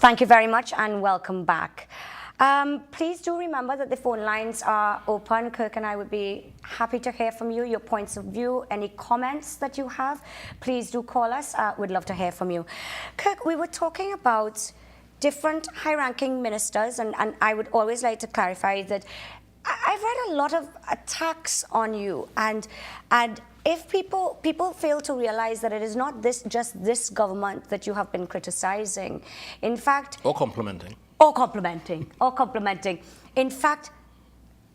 Thank you very much and welcome back. Please do remember that the phone lines are open. Kirk and I would be happy to hear from you, your points of view, any comments that you have. Please do call us. We'd love to hear from you. Kirk, we were talking about different high-ranking ministers, and I would always like to clarify that I've read a lot of attacks on you, and if people fail to realize that it is not just this government that you have been criticizing, in fact, or complimenting. In fact,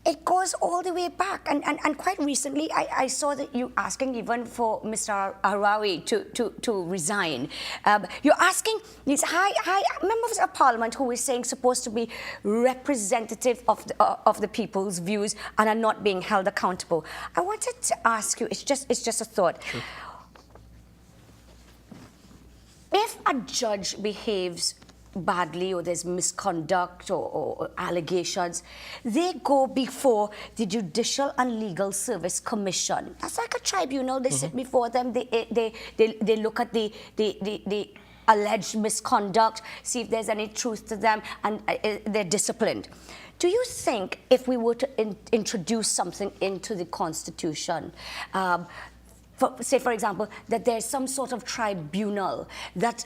it goes all the way back, and quite recently I saw that you asking even for Mr. Arawi to resign. You're asking these high members of parliament who is saying supposed to be representative of the people's views and are not being held accountable. I wanted to ask you, it's just a thought. Sure. If a judge behaves badly or there's misconduct or allegations, they go before the Judicial and Legal Service Commission. That's like a tribunal. They sit before them. They look at the alleged misconduct, see if there's any truth to them, and they're disciplined. Do you think if we were to introduce something into the Constitution, say for example, that there's some sort of tribunal that,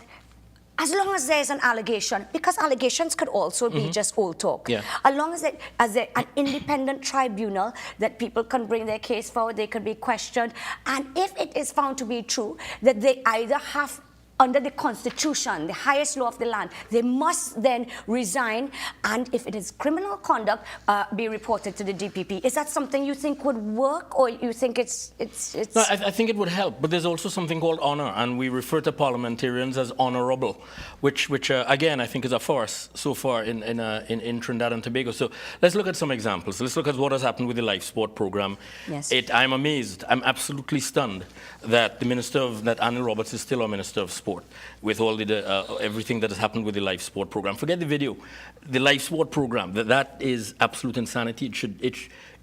as long as there's an allegation, because allegations could also be just old talk. Yeah. As long as an independent tribunal that people can bring their case forward, they could be questioned, and if it is found to be true, that they either have, under the Constitution, the highest law of the land, they must then resign, and if it is criminal conduct, be reported to the DPP. Is that something you think would work, or you think it's... No, I think it would help, but there's also something called honour, and we refer to parliamentarians as honourable, which again, I think is a farce so far in Trinidad and Tobago. So let's look at some examples. Let's look at what has happened with the Life Sport Programme. Yes. I'm amazed, I'm absolutely stunned that that Anil Roberts is still our Minister of Sport, with all the everything that has happened with the Life Sport Programme. Forget the video. The Life Sport Programme, that is absolute insanity.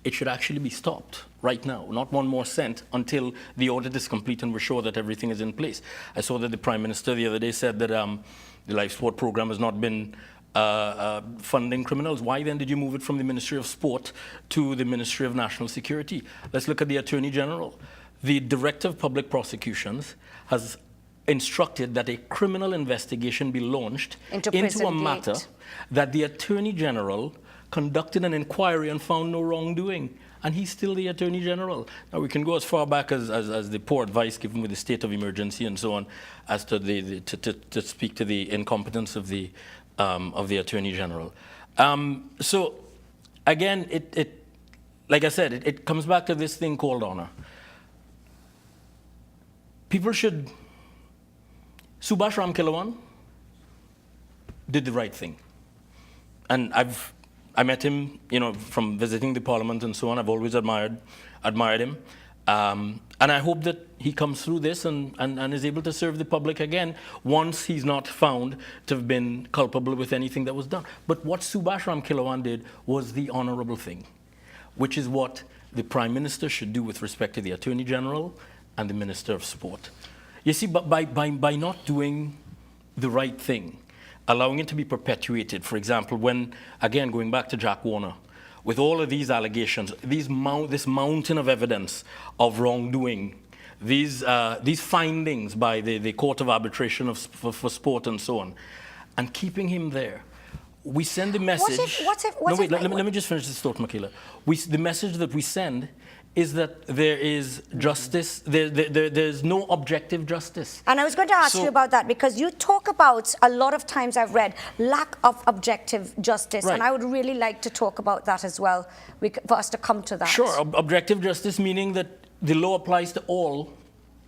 It should actually be stopped right now, not one more cent until the audit is complete and we're sure that everything is in place. I saw that the Prime Minister the other day said that the Life Sport Programme has not been funding criminals. Why then did you move it from the Ministry of Sport to the Ministry of National Security? Let's look at the Attorney General. The Director of Public Prosecutions has instructed that a criminal investigation be launched into a matter that the Attorney General conducted an inquiry and found no wrongdoing. And he's still the Attorney General. Now, we can go as far back as the poor advice given with the state of emergency and so on, as to to speak to the incompetence of the Attorney General. So, again, like I said, it comes back to this thing called honour. People should... Subhash Ramkilawan did the right thing. And I met him, from visiting the Parliament and so on. I've always admired him. And I hope that he comes through this and is able to serve the public again once he's not found to have been culpable with anything that was done. But what Subhash Ramkilawan did was the honourable thing, which is what the Prime Minister should do with respect to the Attorney General and the Minister of Sport. You see, but by not doing the right thing, allowing it to be perpetuated, for example, when, again, going back to Jack Warner, with all of these allegations, this mountain of evidence of wrongdoing, these findings by the Court of Arbitration for Sport and so on, and keeping him there, we send the message... Let me just finish this thought, Makila. The message that we send is that there is justice, there's no objective justice. And I was going to ask you about that, because you talk about, a lot of times I've read, lack of objective justice, right. And I would really like to talk about that as well, for us to come to that. Sure, objective justice meaning that the law applies to all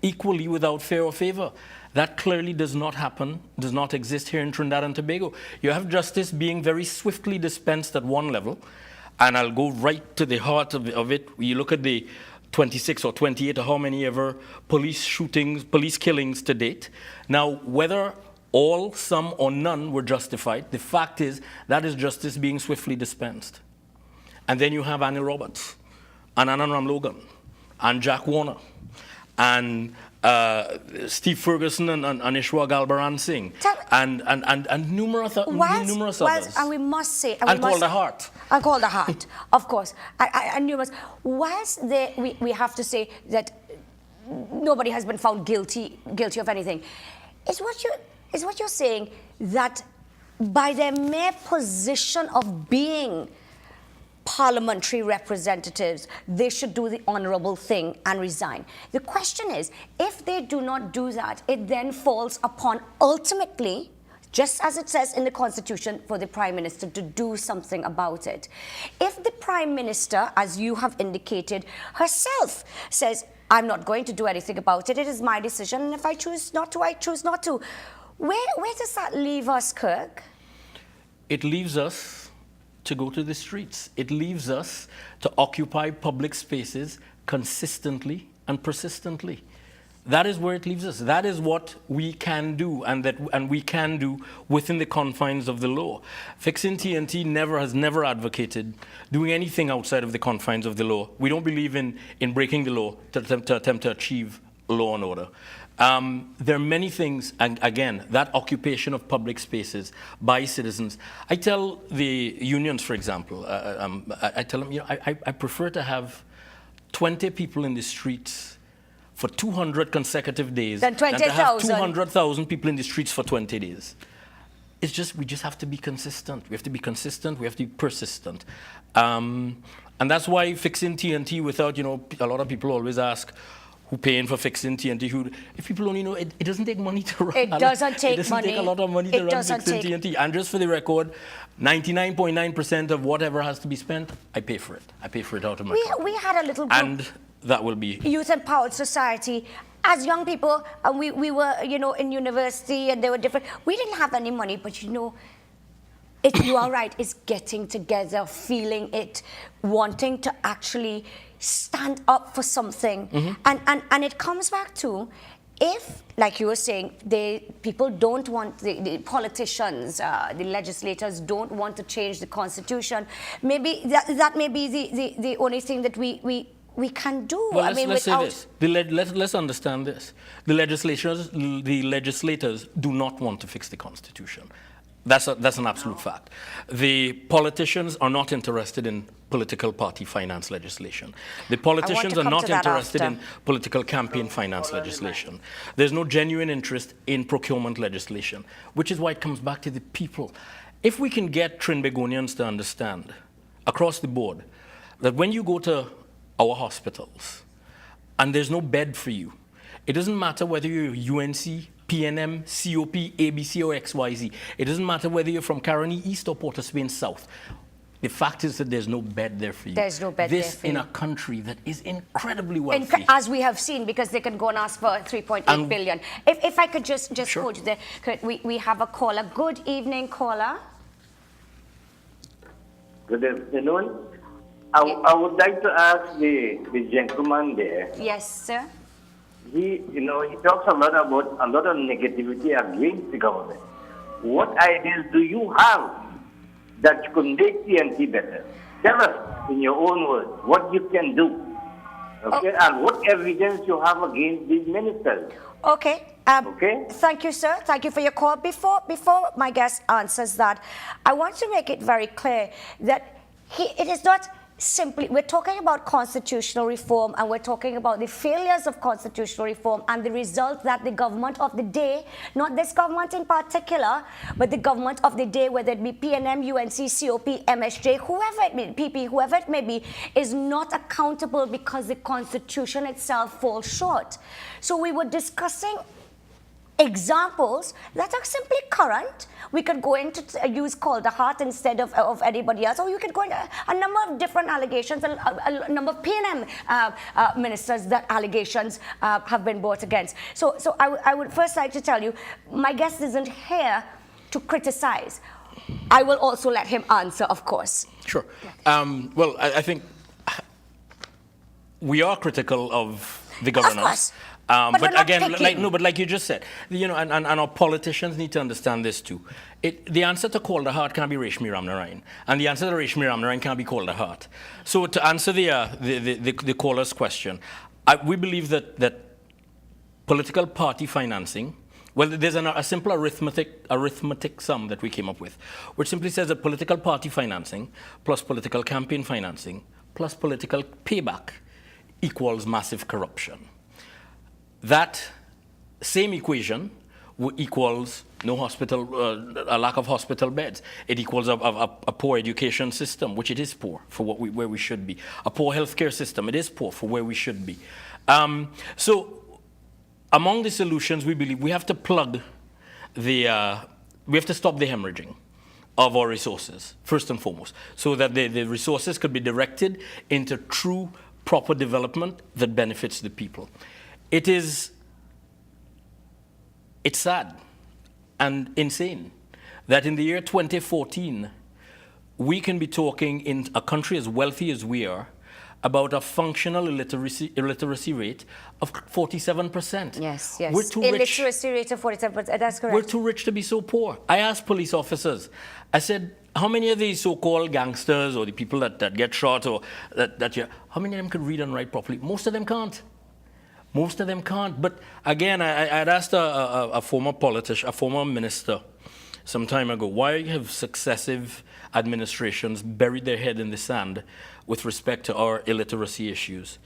equally without fear or favor. That clearly does not happen, does not exist here in Trinidad and Tobago. You have justice being very swiftly dispensed at one level, and I'll go right to the heart of it. You look at the 26 or 28 or how many ever police shootings, police killings to date. Now, whether all, some, or none were justified, the fact is that is justice being swiftly dispensed. And then you have Anil Roberts, and Anand Ramlogan, and Jack Warner, and Steve Ferguson and Ishwa Galbaran Singh, and numerous others. And we must say, and Calder Hart. And Calder Hart, of course. And numerous. Whilst we have to say that nobody has been found guilty of anything, is what you're saying that by their mere position of being parliamentary representatives, they should do the honourable thing and resign. The question is, if they do not do that, it then falls upon ultimately, just as it says in the Constitution, for the Prime Minister to do something about it. If the Prime Minister, as you have indicated, herself says, I'm not going to do anything about it, it is my decision, and if I choose not to, I choose not to. Where does that leave us, Kirk? It leaves us to go to the streets. It leaves us to occupy public spaces consistently and persistently. That is where it leaves us. That is what we can do, and we can do within the confines of the law. Fixing TNT has never advocated doing anything outside of the confines of the law. We don't believe in breaking the law to attempt to achieve law and order. There are many things, and again, that occupation of public spaces by citizens. I tell the unions, for example, I tell them, I prefer to have 20 people in the streets for 200 consecutive days than to have 200,000 people in the streets for 20 days. It's just, we just have to be consistent. We have to be consistent, we have to be persistent. And that's why fixing TNT without, a lot of people always ask, who paying for fixing TNT? If people only know, it doesn't take money to run. It doesn't take money. It doesn't take a lot of money to run fixing TNT. And just for the record, 99.9% of whatever has to be spent, I pay for it. I pay for it out of my pocket. We had a little group. And that will be... Youth Empowered Society. As young people, and we were, in university, and they were different. We didn't have any money, but you are right, it's getting together, feeling it, wanting to actually stand up for something. Mm-hmm. And it comes back to, if, like you were saying, people don't want, the politicians, the legislators don't want to change the Constitution, maybe that may be the only thing that we can do. Well, let's say this. Let's understand this. The legislators do not want to fix the Constitution. That's an absolute fact. The politicians are not interested in political party finance legislation. The politicians are not interested in political campaign finance legislation. There's no genuine interest in procurement legislation, which is why it comes back to the people. If we can get Trinbagonians to understand across the board that when you go to our hospitals and there's no bed for you, it doesn't matter whether you're UNC, PNM, COP, ABC, or XYZ. It doesn't matter whether you're from Caroni East or Port of Spain South. The fact is that there's no bed there for you. There's no bed there for you. This in a country that is incredibly wealthy. As we have seen, because they can go and ask for 3.8 billion. If I could just sure. hold you there. We have a caller. Good evening, caller. Good afternoon. I would like to ask the gentleman there. Yes, sir. He talks a lot about a lot of negativity against the government. What ideas do you have that could make TNT better? Tell us in your own words what you can do. Okay, and what evidence you have against these ministers. Okay. Okay. Thank you, sir. Thank you for your call. Before my guest answers that, I want to make it very clear that it is not simply, we're talking about constitutional reform, and we're talking about the failures of constitutional reform and the result that the government of the day, not this government in particular, but the government of the day, whether it be PNM, UNC, COP, MSJ, whoever it may be, PP, whoever it may be, is not accountable because the Constitution itself falls short. So we were discussing examples that are simply current. We could go into use Calder Hart instead of anybody else, or you could go into a number of different allegations, a number of PNM ministers that allegations have been brought against. So I would first like to tell you, my guest isn't here to criticize. I will also let him answer, of course. Sure. Well, I think we are critical of the governance. Of course. But again, like you just said, and our politicians need to understand this too. The answer to Calder Hart can't be Reshmi Ramnarayan, and the answer to Reshmi Ramnarayan can't be Calder Hart. So to answer the caller's question, we believe that political party financing, well, there's a simple arithmetic sum that we came up with, which simply says that political party financing plus political campaign financing plus political payback equals massive corruption. That same equation equals no hospital, a lack of hospital beds. It equals a poor education system, which it is poor for where we should be. A poor healthcare system, it is poor for where we should be. So among the solutions, we believe we have to plug we have to stop the hemorrhaging of our resources, first and foremost, so that the resources could be directed into true, proper development that benefits the people. It's sad and insane that in the year 2014, we can be talking in a country as wealthy as we are about a functional illiteracy rate of 47%. Yes, yes. We're too illiteracy rate of 47%, that's correct. We're too rich to be so poor. I asked police officers, I said, how many of these so-called gangsters or the people that get shot or how many of them could read and write properly? Most of them can't. Most of them can't. But again, I'd asked a former politician, a former minister some time ago, why have successive administrations buried their head in the sand with respect to our illiteracy issues?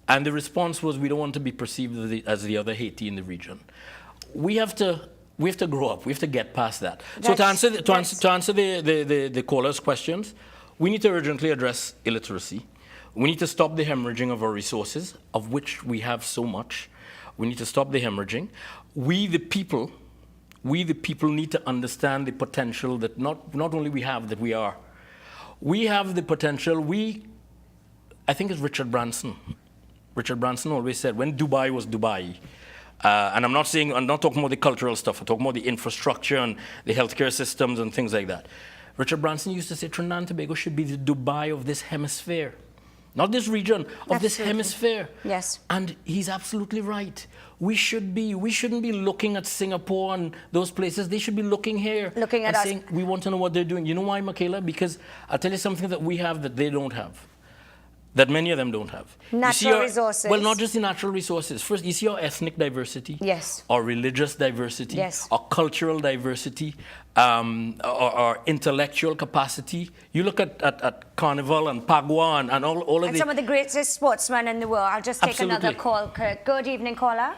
And the response was, we don't want to be perceived as the other Haiti in the region. We have to grow up. We have to get past that. So to answer the caller's questions, we need to urgently address illiteracy. We need to stop the hemorrhaging of our resources, of which we have so much. We need to stop the hemorrhaging. We the people need to understand the potential that not only we have, that we are. We have the potential. I think it's Richard Branson. Richard Branson always said, when Dubai was Dubai, and I'm not talking about the cultural stuff, I'm talking about the infrastructure and the healthcare systems and things like that. Richard Branson used to say Trinidad and Tobago should be the Dubai of this hemisphere. Not this region, of this hemisphere. Yes. And he's absolutely right. We shouldn't be looking at Singapore and those places. They should be looking here. Looking at us. Saying, we want to know what they're doing. You know why, Michaela? Because I'll tell you something that we have that they don't have. That many of them don't have. Natural resources. Well, not just the natural resources. First, you see our ethnic diversity. Yes. Our religious diversity. Yes. Our cultural diversity. Our intellectual capacity. You look at Carnival and Pagua and all of some of the greatest sportsmen in the world. I'll just take another call. Good evening, caller.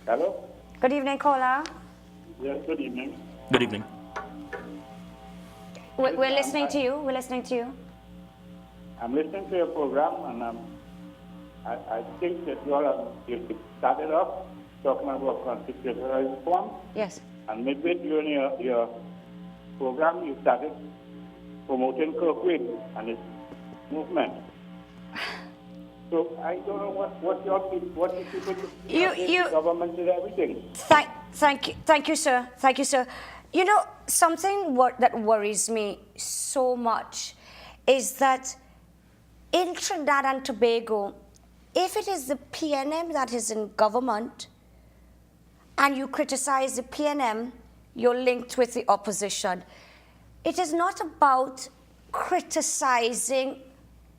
Hello? Good evening, caller. Yes, good evening. Good evening. We're listening to you. We're listening to you. I'm listening to your program, and I think that you started off talking about constitutional reform. Yes. And midway during your program, you started promoting Kirkwood and his movement. So I don't know what you people do. Government did everything. Thank you, sir. Thank you, sir. You know, something that worries me so much is that in Trinidad and Tobago, if it is the PNM that is in government and you criticize the PNM, you're linked with the opposition. It is not about criticizing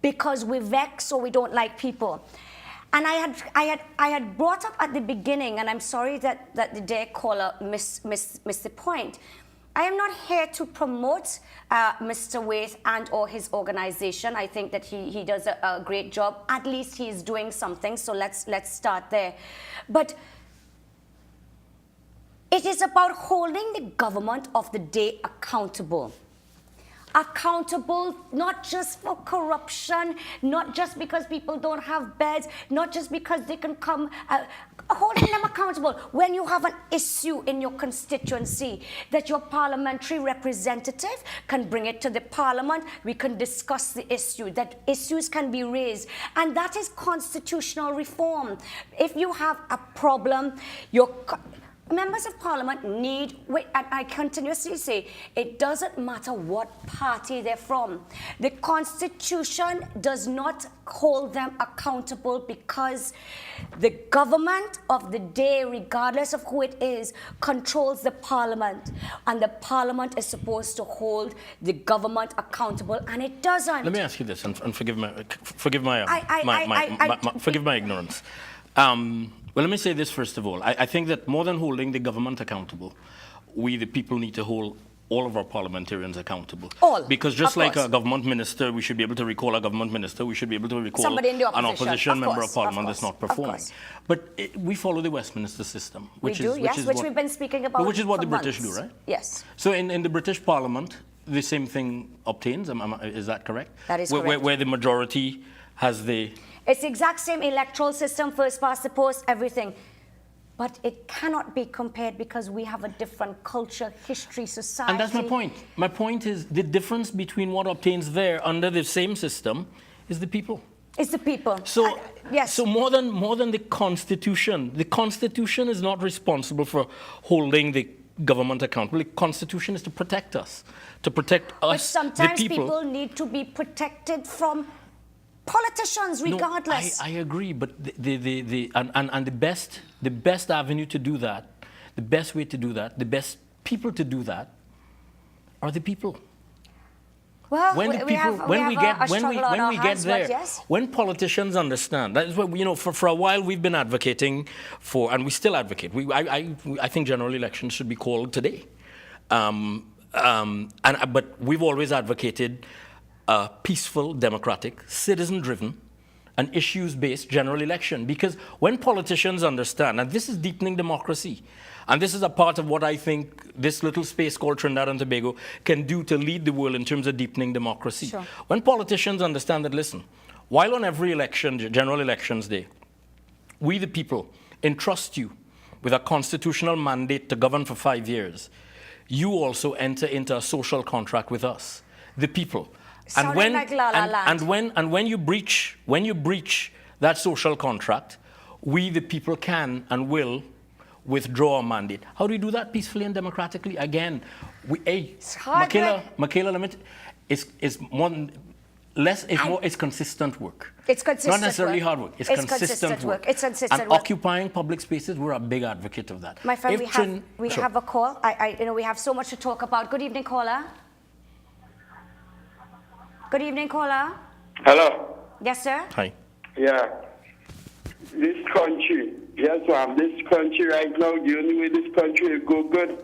because we're vexed or we don't like people. And I had brought up at the beginning, and I'm sorry that the dear caller missed the point. I am not here to promote Mr. Waith and or his organization. I think that he does a great job. At least he is doing something, so let's start there. But it is about holding the government of the day accountable. Accountable not just for corruption, not just because people don't have beds, not just because they can come, holding them accountable when you have an issue in your constituency that your parliamentary representative can bring it to the parliament, we can discuss the issue, that issues can be raised, and that is constitutional reform. If you have a problem, members of parliament need, and I continuously say, it doesn't matter what party they're from. The Constitution does not hold them accountable because the government of the day, regardless of who it is, controls the parliament. And the parliament is supposed to hold the government accountable, and it doesn't. Let me ask you this, and forgive my ignorance. Well, let me say this first of all. I think that more than holding the government accountable, we, the people, need to hold all of our parliamentarians accountable. All, Because just of like course. a government minister, we should be able to recall a government minister, we should be able to recall Somebody in the an opposition. opposition Of member course, of parliament of that's not course, of performing. course. But we follow the Westminster system, which we do, is yes, is which what, we've been speaking about but which is what for the British months. do, right? Yes. So in the British Parliament, the same thing obtains. Is that correct? That is where, correct. Where the majority has the. It's the exact same electoral system, first past the post, everything. But it cannot be compared because we have a different culture, history, society. And that's my point. My point is the difference between what obtains there under the same system is the people. It's the people. So, yes. so more than the Constitution is not responsible for holding the government accountable. The Constitution is to protect us, But us, sometimes the people. need to be protected from politicians, regardless. No, I agree, but the best avenue to do that, the best way to do that, the best people to do that, are the people. Well, When the people, when we get there, yes. when politicians understand, that is what for a while we've been advocating for, and we still advocate. I think general elections should be called today, but we've always advocated a peaceful, democratic, citizen-driven, and issues-based general election. Because when politicians understand, and this is deepening democracy, and this is a part of what I think this little space called Trinidad and Tobago can do to lead the world in terms of deepening democracy. Sure. When politicians understand that, listen, while on every election, general elections day, we the people entrust you with a constitutional mandate to govern for 5 years, you also enter into a social contract with us, the people. Sounding like La La Land. And when you breach that social contract, we the people can and will withdraw our mandate. How do we do that peacefully and democratically? Again, It's hard Michaela, it's consistent work. It's consistent Not necessarily work. hard work. It's consistent work. It's consistent and work. occupying public spaces, we're a big advocate of that. My friend, we Sure. have a call. We have so much to talk about. Good evening, caller. Good evening, caller. Hello. Yes, sir. Hi. Yeah. This country, yes, ma'am. This country right now, the only way this country will go good,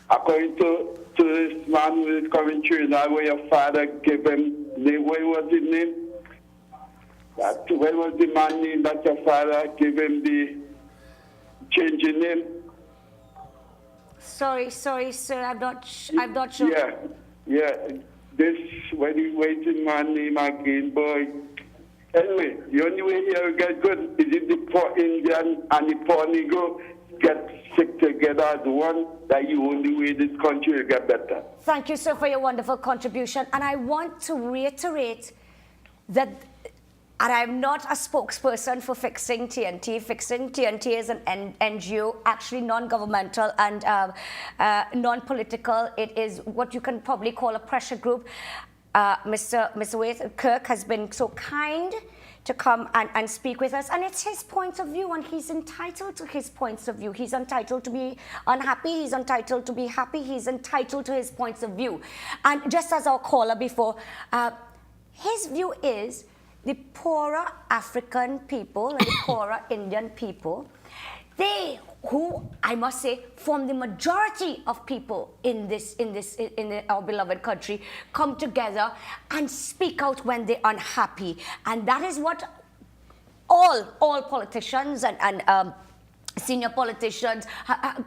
according to this man who is coming through now, where your father gave him what was his name? What was the man name that your father gave him the change in name? Sorry, sir. I'm not sure. Yeah. This when you waiting man name again, boy. Anyway, the only way here will get good is if the poor Indian and the poor Negro get sick together as one. That's the only way this country will get better. Thank you, sir, for your wonderful contribution. And I want to reiterate that, and I'm not a spokesperson for Fixing TNT. Fixing TNT is an NGO, actually non-governmental and non-political. It is what you can probably call a pressure group. Mr. Waith Kirk has been so kind to come and speak with us, and it's his point of view, and he's entitled to his points of view. He's entitled to be unhappy, he's entitled to be happy, he's entitled to his points of view. And just as our caller before, his view is the poorer African people and the poorer Indian people, they who, I must say, form the majority of people in our beloved country, come together and speak out when they're unhappy. And that is what all politicians and senior politicians,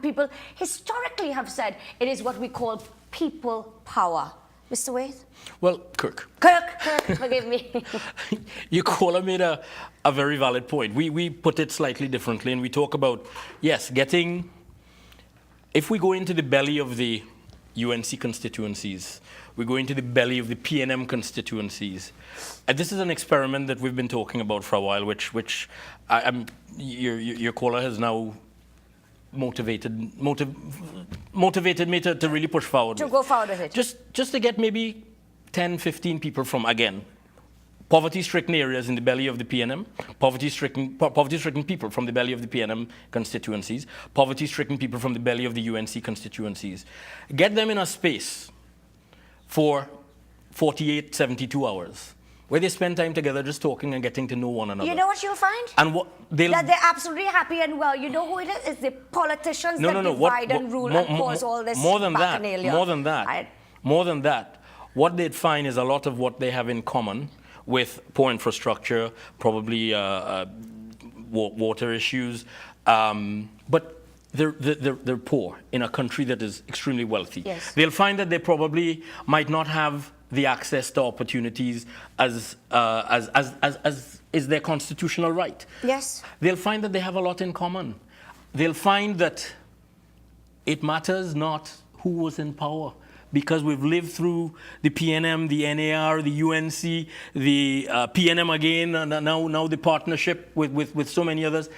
people historically have said. It is what we call people power. Mr. Waith? Well, Kirk, forgive me. Your caller made a very valid point. We put it slightly differently, and we talk about, yes, if we go into the belly of the UNC constituencies, we go into the belly of the PNM constituencies. This is an experiment that we've been talking about for a while, which your caller has now motivated me to really push forward. To go forward with it. Just to get maybe 10, 15 people from, again, poverty-stricken areas in the belly of the PNM, poverty-stricken people from the belly of the PNM constituencies, poverty-stricken people from the belly of the UNC constituencies. Get them in a space for 48, 72 hours where they spend time together just talking and getting to know one another. You know what you'll find? And what they'll... That they're absolutely happy and well. You know who it is? It's the politicians that divide and rule and cause all this bacchanalia. More than that, what they'd find is a lot of what they have in common with poor infrastructure, probably water issues, but they're poor in a country that is extremely wealthy. Yes. They'll find that they probably might not have the access to opportunities as is their constitutional right. Yes. They'll find that they have a lot in common. They'll find that it matters not who was in power, because we've lived through the PNM, the NAR, the UNC, the PNM again, and now the partnership with so many others.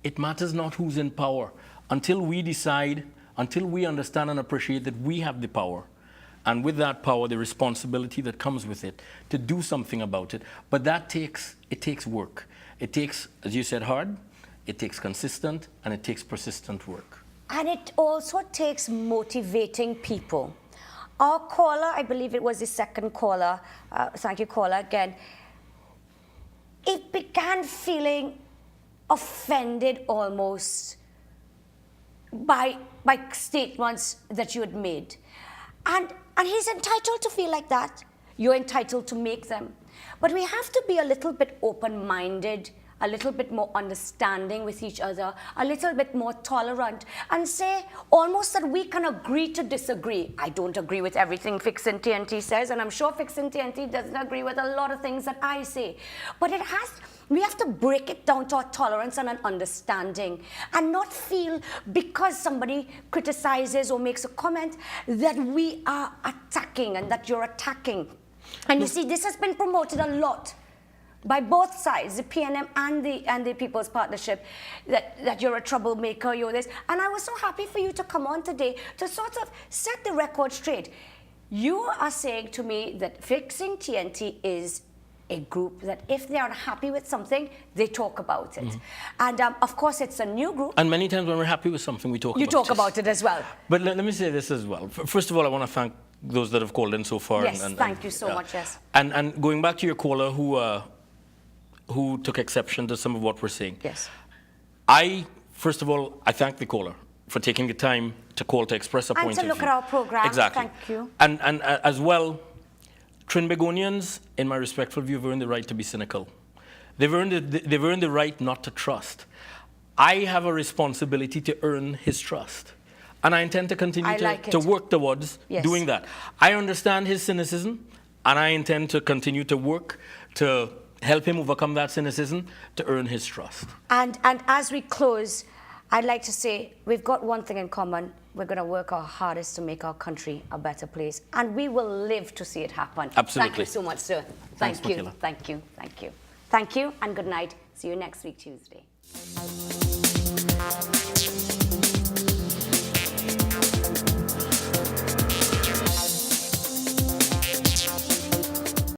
It matters not who's in power. Until we decide, until we understand and appreciate that we have the power, and with that power, the responsibility that comes with it, to do something about it. But that takes work. It takes, as you said, hard, it takes consistent, and it takes persistent work. And it also takes motivating people. Our caller, I believe it was the second caller, thank you, caller, again, it began feeling offended almost by statements that you had made. And he's entitled to feel like that. You're entitled to make them. But we have to be a little bit open-minded, a little bit more understanding with each other, a little bit more tolerant, and say almost that we can agree to disagree. I don't agree with everything Fixin' TNT says, and I'm sure Fixin' TNT doesn't agree with a lot of things that I say. But we have to break it down to a tolerance and an understanding, and not feel because somebody criticizes or makes a comment that we are attacking and that you're attacking. And you see, this has been promoted a lot by both sides, the PNM and the People's Partnership, that you're a troublemaker, you're this. And I was so happy for you to come on today to sort of set the record straight. You are saying to me that Fixing TNT is a group that if they are happy with something, they talk about it. And of course, it's a new group. And many times when we're happy with something, we talk about it. You talk about it as well. But let me say this as well. First of all, I want to thank those that have called in so far. Yes, thank you so much, yes. And going back to your caller who took exception to some of what we're saying. Yes. First of all, I thank the caller for taking the time to call to express a point of view. And to look at our program. Exactly. Thank you. And as well, Trinbagonians, in my respectful view, have earned the right to be cynical. They've earned the right not to trust. I have a responsibility to earn his trust. And I intend to continue to work towards doing that. I understand his cynicism, and I intend to continue to work to help him overcome that cynicism, to earn his trust. And as we close, I'd like to say we've got one thing in common. We're going to work our hardest to make our country a better place. And we will live to see it happen. Absolutely. Thank you so much, sir. Thanks, Thank you. Makila. Thank you. Thank you. Thank you and good night. See you next week, Tuesday.